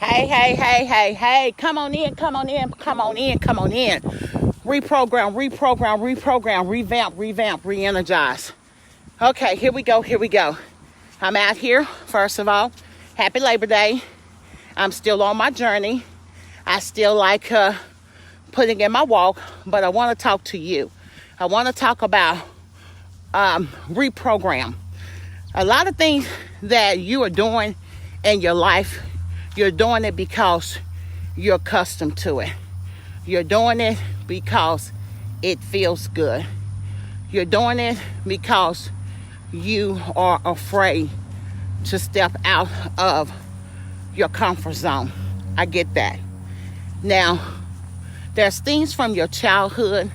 Hey, come on in. Reprogram, revamp, re-energize. Okay, here we go. I'm out here, first of all. Happy Labor Day. I'm still on my journey. I still like putting in my walk, but I want to talk to you. I want to talk about reprogram. A lot of things that you are doing in your life, you're doing it because you're accustomed to it. You're doing it because it feels good. You're doing it because you are afraid to step out of your comfort zone. I get that. Now, there's things from your childhood.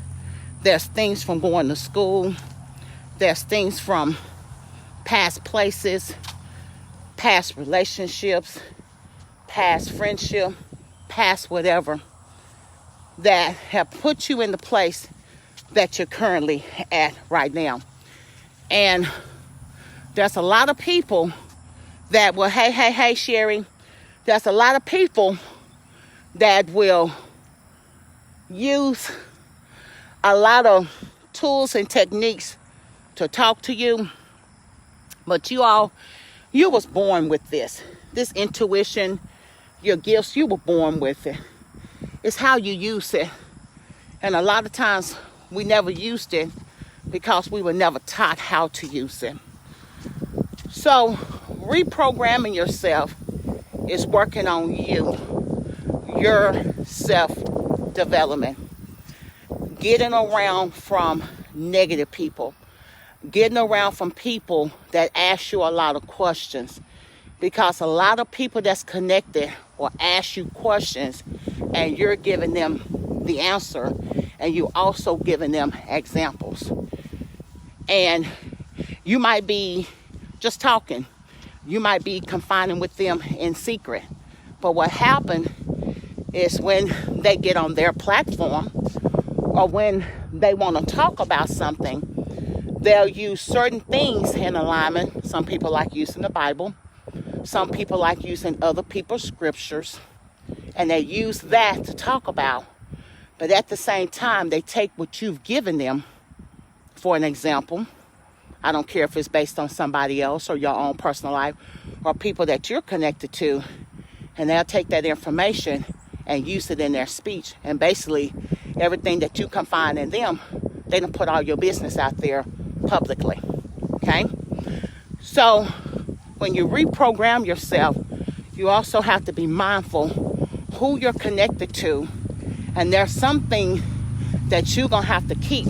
There's things from going to school. There's things from past places, past relationships, past friendship, past whatever, that have put you in the place that you're currently at right now. And there's a lot of people that will, hey, Sherry, there's a lot of people that will use a lot of tools and techniques to talk to you. But you was born with this intuition, your gifts, you were born with it. It's how you use it. And a lot of times we never used it because we were never taught how to use it. So reprogramming yourself is working on you, your self-development, getting around from negative people, getting around from people that ask you a lot of questions, because a lot of people that's connected will ask you questions and you're giving them the answer, and you also giving them examples. And you might be just talking. You might be confining with them in secret. But what happened is when they get on their platform or when they want to talk about something, they'll use certain things in alignment. Some people like using the Bible. Some people like using other people's scriptures. And they use that to talk about. But at the same time, they take what you've given them, for an example. I don't care if it's based on somebody else or your own personal life or people that you're connected to. And they'll take that information and use it in their speech. And basically, everything that you confine in them, they don't put all your business out there publicly. Okay? So when you reprogram yourself, you also have to be mindful who you're connected to. And there's something that you're going to have to keep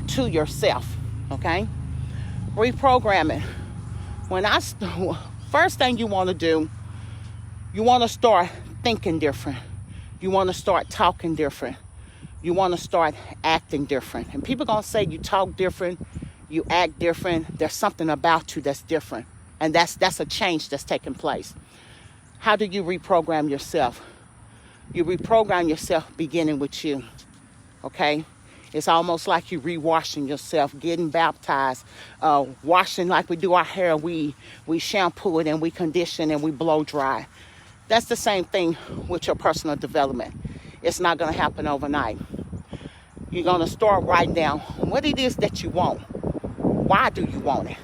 to yourself. Okay? Reprogramming. First thing you want to do, you want to start thinking different. You want to start talking different. You want to start acting different. And people are going to say you talk different, you act different. There's something about you that's different. And that's a change that's taking place. How do you reprogram yourself? You reprogram yourself beginning with you. Okay? It's almost like you rewashing yourself, getting baptized, washing like we do our hair. We shampoo it and we condition and we blow dry. That's the same thing with your personal development. It's not going to happen overnight. You're going to start writing down what it is that you want. Why do you want it?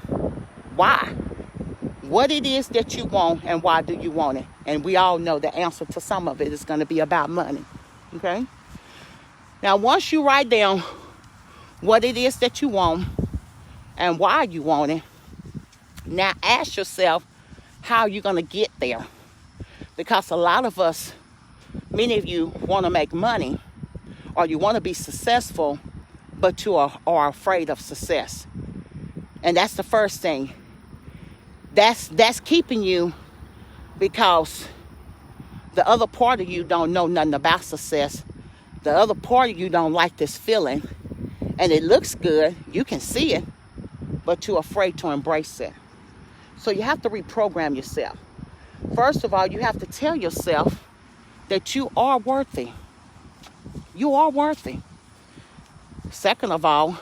Why? What it is that you want and why do you want it? And we all know the answer to some of it is going to be about money. Okay? Now, once you write down what it is that you want and why you want it, now ask yourself how you're going to get there. Because a lot of us, many of you want to make money or you want to be successful, but you are afraid of success. And that's the first thing. That's keeping you, because the other part of you don't know nothing about success. The other part of you don't like this feeling. And it looks good. You can see it. But you're afraid to embrace it. So you have to reprogram yourself. First of all, you have to tell yourself that you are worthy. You are worthy. Second of all,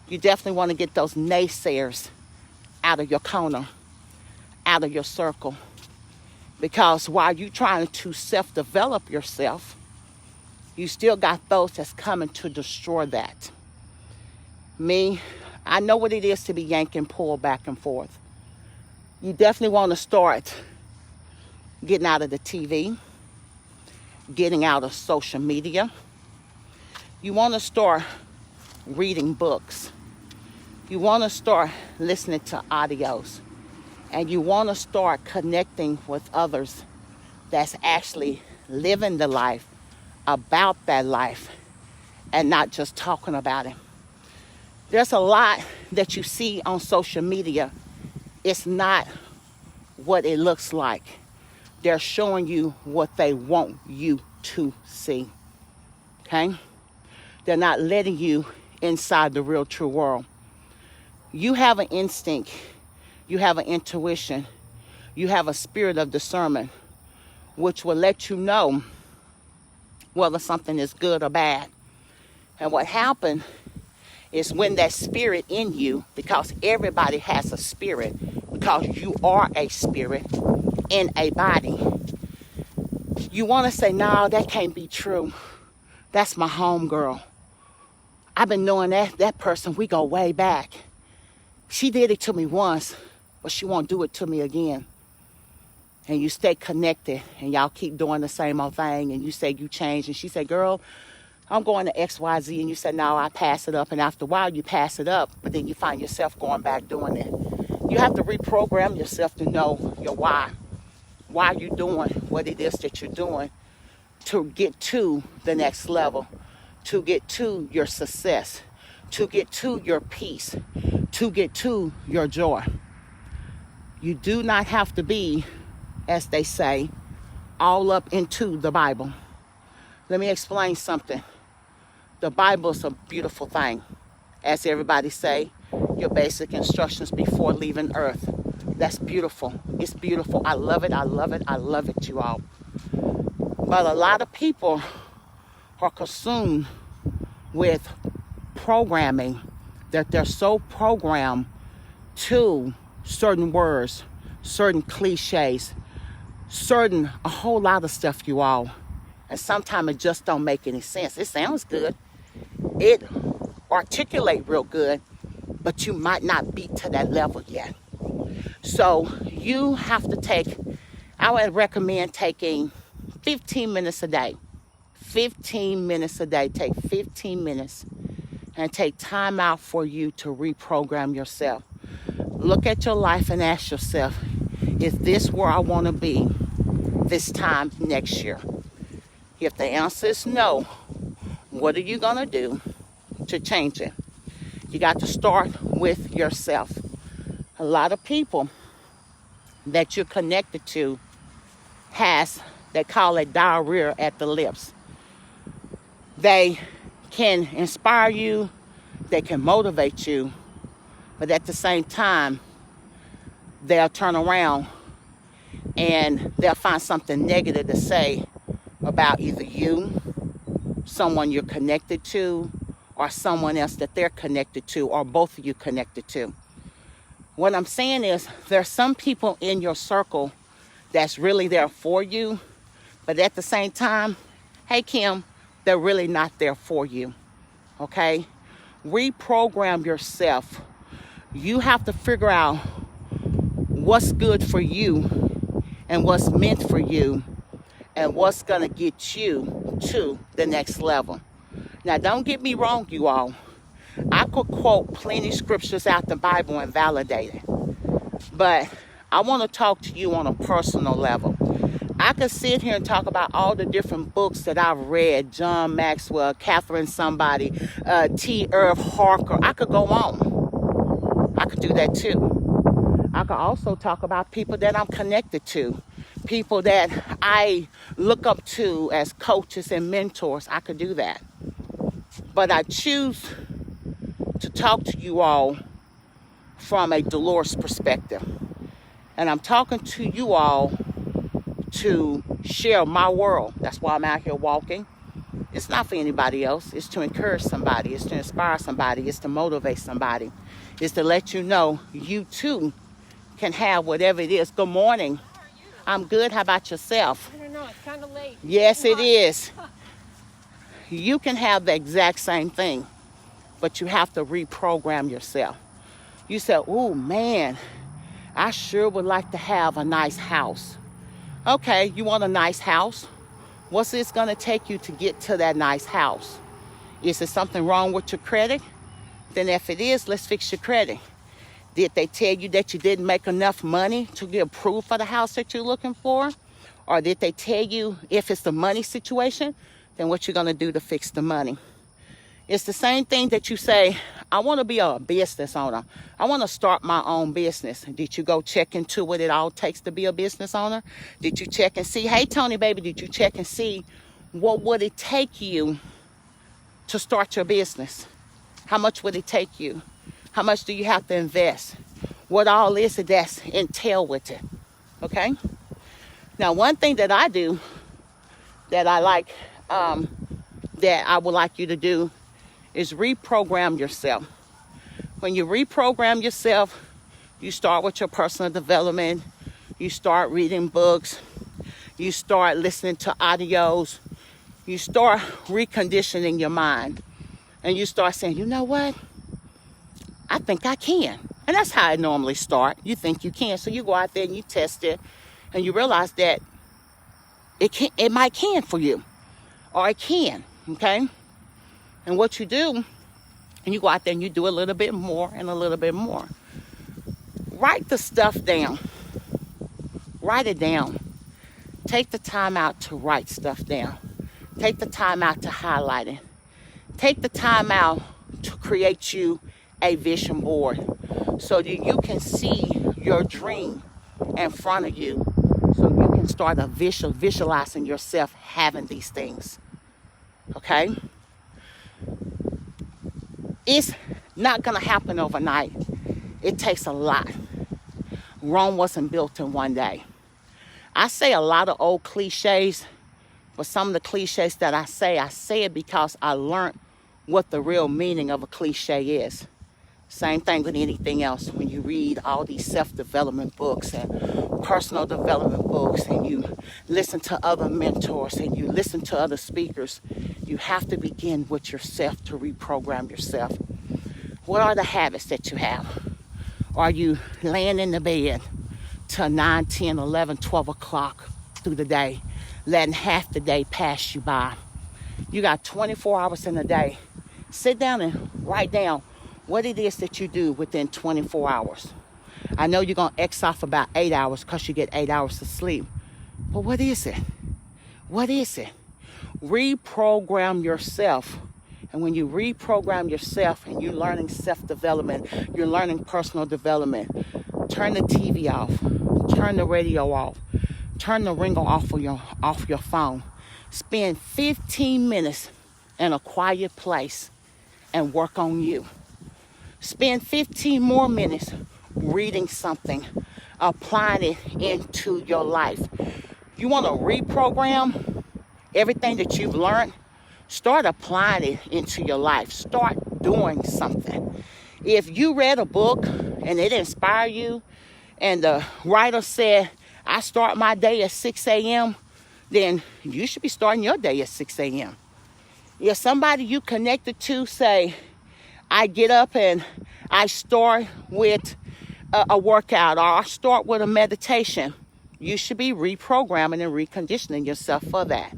you definitely want to get those naysayers out of your corner, out of your circle. Because while you're trying to self-develop yourself, you still got those that's coming to destroy that. Me, I know what it is to be yanking, pull back and forth. You definitely want to start getting out of the TV, getting out of social media. You want to start reading books. You want to start listening to audios. And you want to start connecting with others that's actually living the life, about that life, and not just talking about it. There's a lot that you see on social media. It's not what it looks like. They're showing you what they want you to see. Okay? They're not letting you inside the real true world. You have an instinct. You have an intuition. You have a spirit of discernment, which will let you know whether something is good or bad. And what happened is when that spirit in you, because everybody has a spirit, because you are a spirit in a body, you want to say, no, that can't be true. That's my homegirl. I've been knowing that person, we go way back. She did it to me once, but she won't do it to me again. And you stay connected, and y'all keep doing the same old thing, and you say you change, and she say, girl, I'm going to XYZ, and you say, no, I pass it up, and after a while you pass it up, but then you find yourself going back doing it. You have to reprogram yourself to know your why you're doing what it is that you're doing to get to the next level, to get to your success, to get to your peace, to get to your joy. You do not have to be, as they say, all up into the Bible. Let me explain something. The Bible is a beautiful thing. As everybody say, your basic instructions before leaving earth. That's beautiful. It's beautiful. I love it. I love it. I love it, you all. But a lot of people are consumed with programming, that they're so programmed to certain words, certain cliches, a whole lot of stuff, you all. And sometimes it just don't make any sense. It sounds good. It articulates real good, but you might not be to that level yet. So you have to I would recommend taking 15 minutes a day. 15 minutes a day. Take 15 minutes and take time out for you to reprogram yourself. Look at your life and ask yourself, is this where I want to be this time next year? If the answer is no, what are you going to do to change it? You got to start with yourself. A lot of people that you're connected to they call it diarrhea at the lips. They can inspire you, they can motivate you, but at the same time, they'll turn around and they'll find something negative to say about either you, someone you're connected to, or someone else that they're connected to, or both of you connected to. What I'm saying is, there's some people in your circle that's really there for you, but at the same time, hey Kim, they're really not there for you, okay? Reprogram yourself. You have to figure out what's good for you and what's meant for you and what's gonna get you to the next level. Now, don't get me wrong, you all. I could quote plenty scriptures out the Bible and validate it. But I want to talk to you on a personal level. I could sit here and talk about all the different books that I've read. John Maxwell, Catherine somebody, T. Irv Harker. I could go on. I could do that too. I could also talk about people that I'm connected to. People that I look up to as coaches and mentors. I could do that. But I choose to talk to you all from a Dolores perspective. And I'm talking to you all to share my world. That's why I'm out here walking. It's not for anybody else. It's to encourage somebody. It's to inspire somebody. It's to motivate somebody. It's to let you know you too can have whatever it is. Good morning. I'm good. How about yourself? I don't know. It's kind of late. Yes, it is. You can have the exact same thing, but you have to reprogram yourself. You say, oh man, I sure would like to have a nice house. Okay, you want a nice house? What's it going to take you to get to that nice house? Is there something wrong with your credit? Then if it is, let's fix your credit. Did they tell you that you didn't make enough money to get approved for the house that you're looking for? Or did they tell you if it's the money situation, then what you're going to do to fix the money? It's the same thing that you say, I want to be a business owner. I want to start my own business. Did you go check into what it all takes to be a business owner? Did you check and see, hey, Tony, baby, did you check and see what would it take you to start your business? How much would it take you? How much do you have to invest? What all is it that's entail with it? Okay? Now, one thing that I do that I like, that I would like you to do is reprogram yourself. When you reprogram yourself, you start with your personal development. You start reading books. You start listening to audios. You start reconditioning your mind. And you start saying, you know what? I think I can. And that's how it normally starts. You think you can. So you go out there and you test it. And you realize that it might can for you. Or it can. Okay? And what you do, and you go out there and you do a little bit more and a little bit more. Write the stuff down. Write it down. Take the time out to write stuff down. Take the time out to highlight it. Take the time out to create you a vision board so that you can see your dream in front of you, so you can start visualizing yourself having these things. Okay? It's not going to happen overnight. It takes a lot. Rome wasn't built in one day. I say a lot of old cliches, but some of the cliches that I say it because I learned what the real meaning of a cliche is. Same thing with anything else. When you read all these self-development books and personal development books, and you listen to other mentors and you listen to other speakers, you have to begin with yourself to reprogram yourself. What are the habits that you have? Are you laying in the bed till 9, 10, 11, 12 o'clock through the day, letting half the day pass you by? You got 24 hours in a day. Sit down and write down what it is that you do within 24 hours. I know you're going to X off about 8 hours because you get 8 hours of sleep. But what is it? What is it? Reprogram yourself. And when you reprogram yourself and you're learning self-development, you're learning personal development, turn the TV off, turn the radio off, turn the ringer off your phone. Spend 15 minutes in a quiet place and work on you. Spend 15 more minutes reading something, applying it into your life. You want to reprogram everything that you've learned? Start applying it into your life. Start doing something. If you read a book and it inspired you, and the writer said, I start my day at 6 a.m., then you should be starting your day at 6 a.m. If somebody you connected to say, I get up and I start with a workout, or I start with a meditation, you should be reprogramming and reconditioning yourself for that.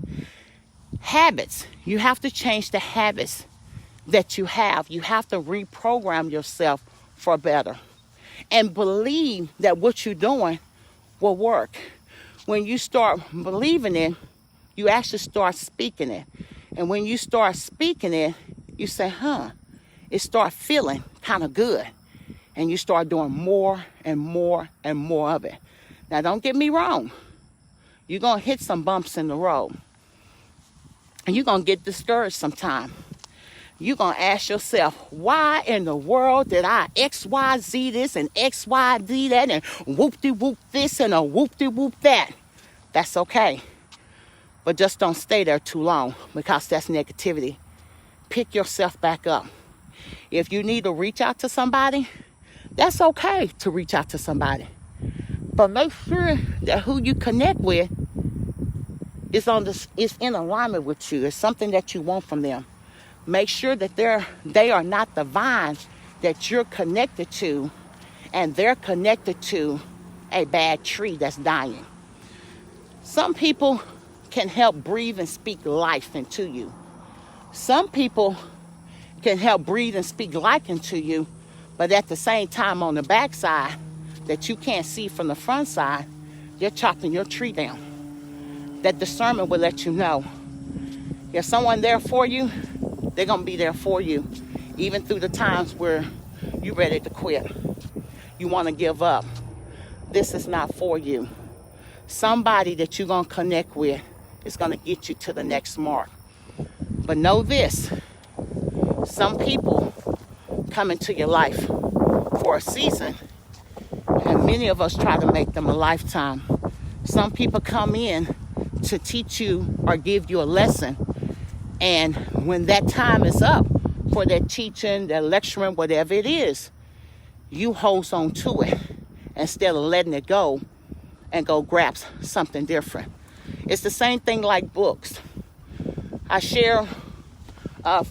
Habits. You have to change the habits that you have. You have to reprogram yourself for better. And believe that what you're doing will work. When you start believing it, you actually start speaking it. And when you start speaking it, you say, it starts feeling kind of good. And you start doing more and more and more of it. Now, don't get me wrong. You're going to hit some bumps in the road. And you're going to get discouraged sometime. You're going to ask yourself, why in the world did I XYZ this and XYZ that and whoop-de-whoop this and a whoop-de-whoop that? That's okay. But just don't stay there too long, because that's negativity. Pick yourself back up. If you need to reach out to somebody, that's okay to reach out to somebody. But make sure that who you connect with is in alignment with you. It's something that you want from them. Make sure that they are not the vine that you're connected to, and they're connected to a bad tree that's dying. Some people can help breathe and speak life into you. Some people can help breathe and speak life into you, but at the same time on the backside that you can't see from the front side, they're chopping your tree down. That discernment will let you know. If someone there for you, they're going to be there for you, even through the times where you're ready to quit. You want to give up. This is not for you. Somebody that you're going to connect with is going to get you to the next mark. But know this, some people come into your life for a season, and many of us try to make them a lifetime. Some people come in to teach you or give you a lesson, and when that time is up for their teaching, their lecturing, whatever it is, you hold on to it instead of letting it go and go grab something different. It's the same thing like books. I share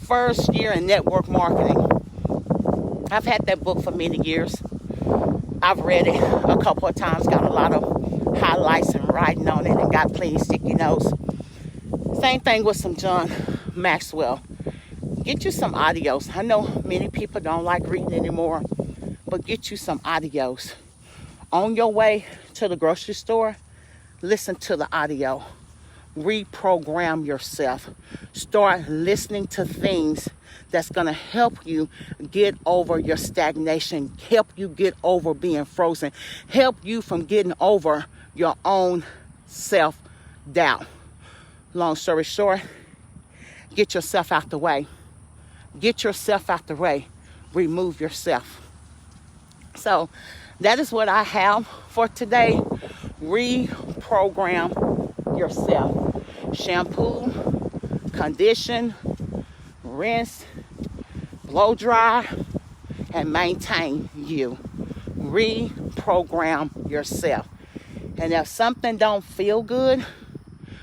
first year in network marketing. I've had that book for many years. I've read it a couple of times, got a lot of highlights and writing on it, and got plenty sticky notes. Same thing with some John Maxwell. Get you some audios. I know many people don't like reading anymore, but get you some audios. On your way to the grocery store, listen to the audio. Reprogram yourself. Start listening to things that's going to help you get over your stagnation, help you get over being frozen, help you from getting over your own self-doubt. Long story short, get yourself out the way. Get yourself out the way. Remove yourself. So that is what I have for today. Reprogram yourself. Shampoo, condition, rinse, blow dry, and maintain you. Reprogram yourself. And if something don't feel good,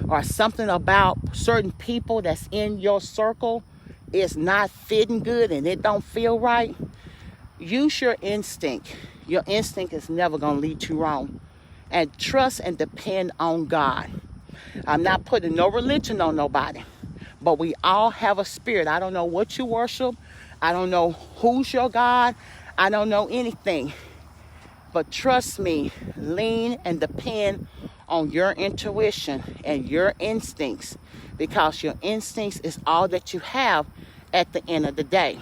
or something about certain people that's in your circle is not fitting good and it don't feel right, use your instinct. Your instinct is never going to lead you wrong. And trust and depend on God. I'm not putting no religion on nobody, but we all have a spirit. I don't know what you worship. I don't know who's your God. I don't know anything. But trust me, lean and depend on your intuition and your instincts, because your instincts is all that you have at the end of the day.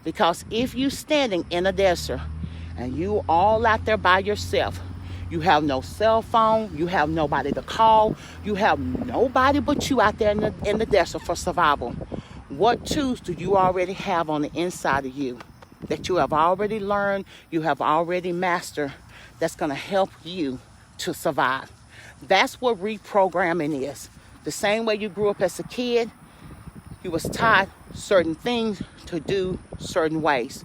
Because if you standing in a desert and you all out there by yourself, you have no cell phone, you have nobody to call, you have nobody but you out there in the desert for survival. What tools do you already have on the inside of you that you have already learned, you have already mastered, that's going to help you to survive? That's what reprogramming is. The same way you grew up as a kid, you was taught certain things to do certain ways.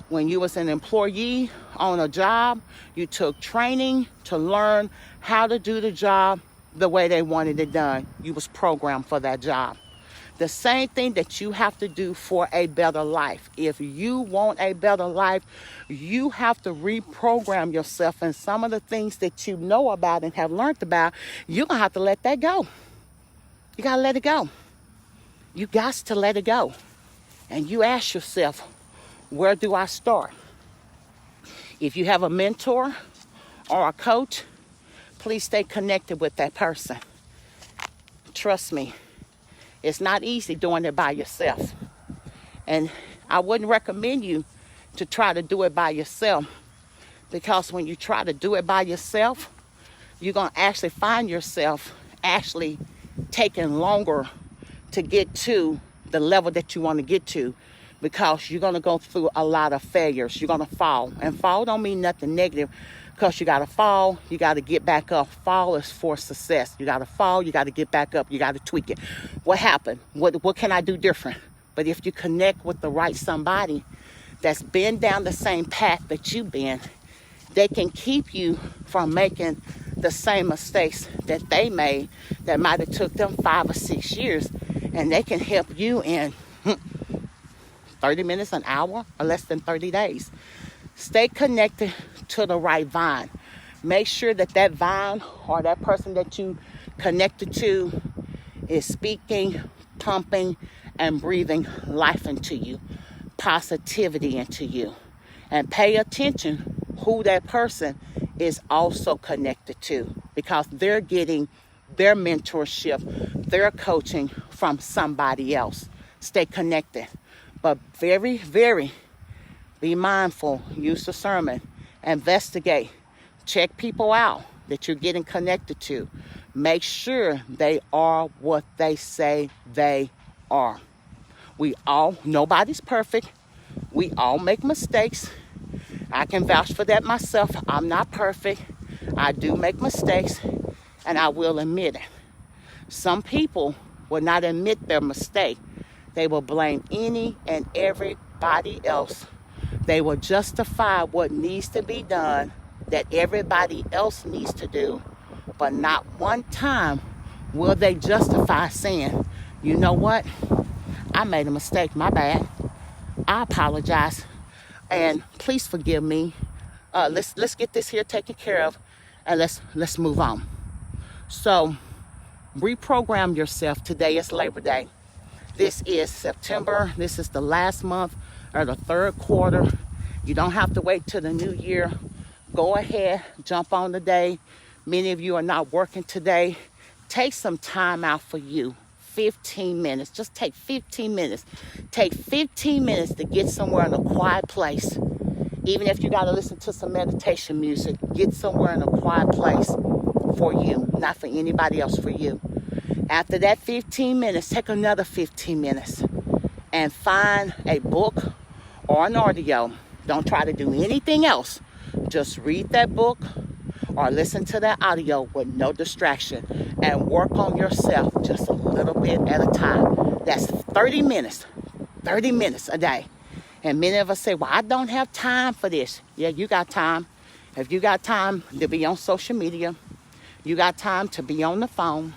When you was an employee on a job, you took training to learn how to do the job the way they wanted it done. You was programmed for that job. The same thing that you have to do for a better life. If you want a better life, you have to reprogram yourself. And some of the things that you know about and have learned about, you're going to have to let that go. You got to let it go. You got to let it go. And you ask yourself, where do I start? If you have a mentor or a coach, please stay connected with that person. Trust me, it's not easy doing it by yourself. And I wouldn't recommend you to try to do it by yourself, because when you try to do it by yourself, you're going to actually find yourself actually taking longer to get to the level that you want to get to, because you're going to go through a lot of failures. You're going to fall. And fall don't mean nothing negative, because you got to fall, you got to get back up. Fall is for success. You got to fall, you got to get back up, you got to tweak it. What happened? What can I do different? But if you connect with the right somebody that's been down the same path that you've been, they can keep you from making the same mistakes that they made that might have took them 5 or 6 years, and they can help you in 30 minutes, an hour, or less than 30 days. Stay connected to the right vine. Make sure that that vine or that person that you connected to is speaking, pumping, and breathing life into you, positivity into you. And pay attention who that person is also connected to, because they're getting their mentorship, their coaching from somebody else. Stay connected. But very, very be mindful. Use discernment. Investigate. Check people out that you're getting connected to. Make sure they are what they say they are. Nobody's perfect. We all make mistakes. I can vouch for that myself. I'm not perfect. I do make mistakes, and I will admit it. Some people will not admit their mistake. They will blame any and everybody else. They will justify what needs to be done that everybody else needs to do. But not one time will they justify saying, you know what? I made a mistake. My bad. I apologize. And please forgive me. Let's get this here taken care of, and let's move on. So reprogram yourself. Today is Labor Day. This is September. This is the last month or the third quarter. You don't have to wait till the new year. Go ahead, jump on the day. Many of you are not working today. Take some time out for you. 15 minutes. Just take 15 minutes. Take 15 minutes to get somewhere in a quiet place. Even if you got to listen to some meditation music, get somewhere in a quiet place for you, not for anybody else, for you. After that 15 minutes, take another 15 minutes and find a book or an audio. Don't try to do anything else. Just read that book or listen to that audio with no distraction, and work on yourself just a little bit at a time. That's 30 minutes a day. And many of us say, well, I don't have time for this. Yeah, you got time. If you got time to be on social media, you got time to be on the phone,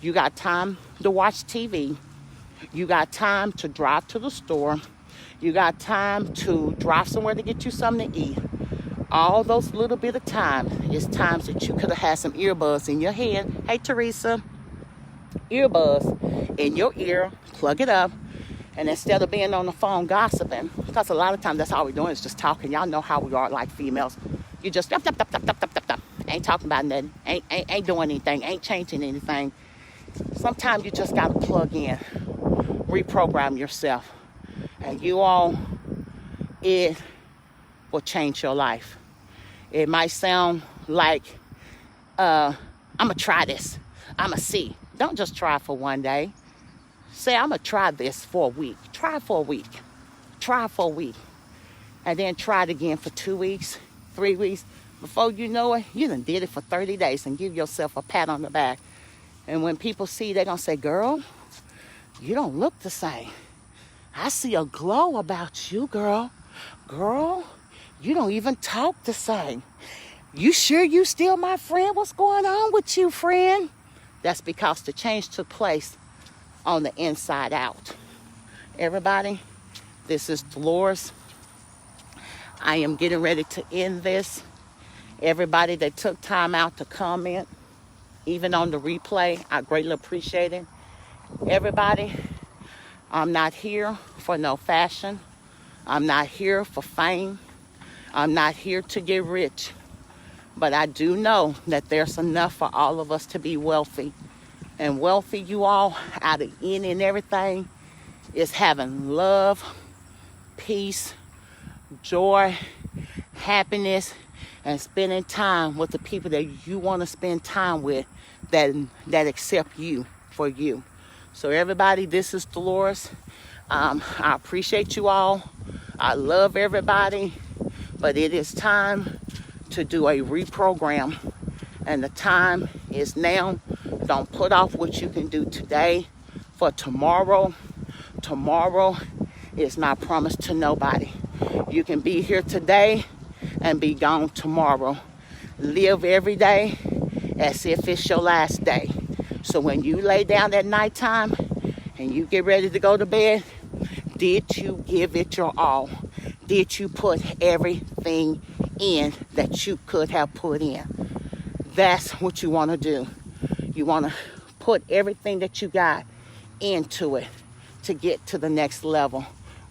you got time to watch TV, you got time to drive to the store, you got time to drive somewhere to get you something to eat. All those little bit of time is times that you could have had some earbuds in your head. Hey, Teresa, earbuds in your ear, plug it up, and instead of being on the phone gossiping, because a lot of times that's all we're doing is just talking. Y'all know how we are like females. You just ain't talking about nothing, ain't doing anything, ain't changing anything. Sometimes you just got to plug in, reprogram yourself, and it will change your life. It might sound like, I'm going to try this. I'm going to see. Don't just try for one day. Say, I'm going to try this for a week. Try for a week. Try for a week. And then try it again for 2 weeks, 3 weeks. Before you know it, you done did it for 30 days and give yourself a pat on the back. And when people see, they're going to say, girl, you don't look the same. I see a glow about you, girl. Girl, you don't even talk the same. You sure you still my friend? What's going on with you, friend? That's because the change took place on the inside out. Everybody, this is Dolores. I am getting ready to end this. Everybody that took time out to comment, even on the replay, I greatly appreciate it. Everybody, I'm not here for no fashion. I'm not here for fame. I'm not here to get rich. But I do know that there's enough for all of us to be wealthy. And wealthy, you all, out of any and everything, is having love, peace, joy, happiness, and spending time with the people that you want to spend time with, that accept you for you. So everybody, this is Dolores. I appreciate you all. I love everybody. But it is time to do a reprogram. And the time is now. Don't put off what you can do today for tomorrow. Tomorrow is not promised to nobody. You can be here today and be gone tomorrow. Live every day as if it's your last day. So when you lay down at nighttime and you get ready to go to bed, did you give it your all? Did you put everything in that you could have put in? That's what you want to do. You want to put everything that you got into it to get to the next level.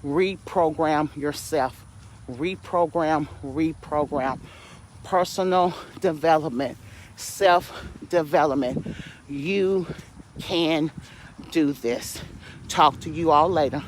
Reprogram yourself. Reprogram. Personal development, self-development. You can do this. Talk to you all later.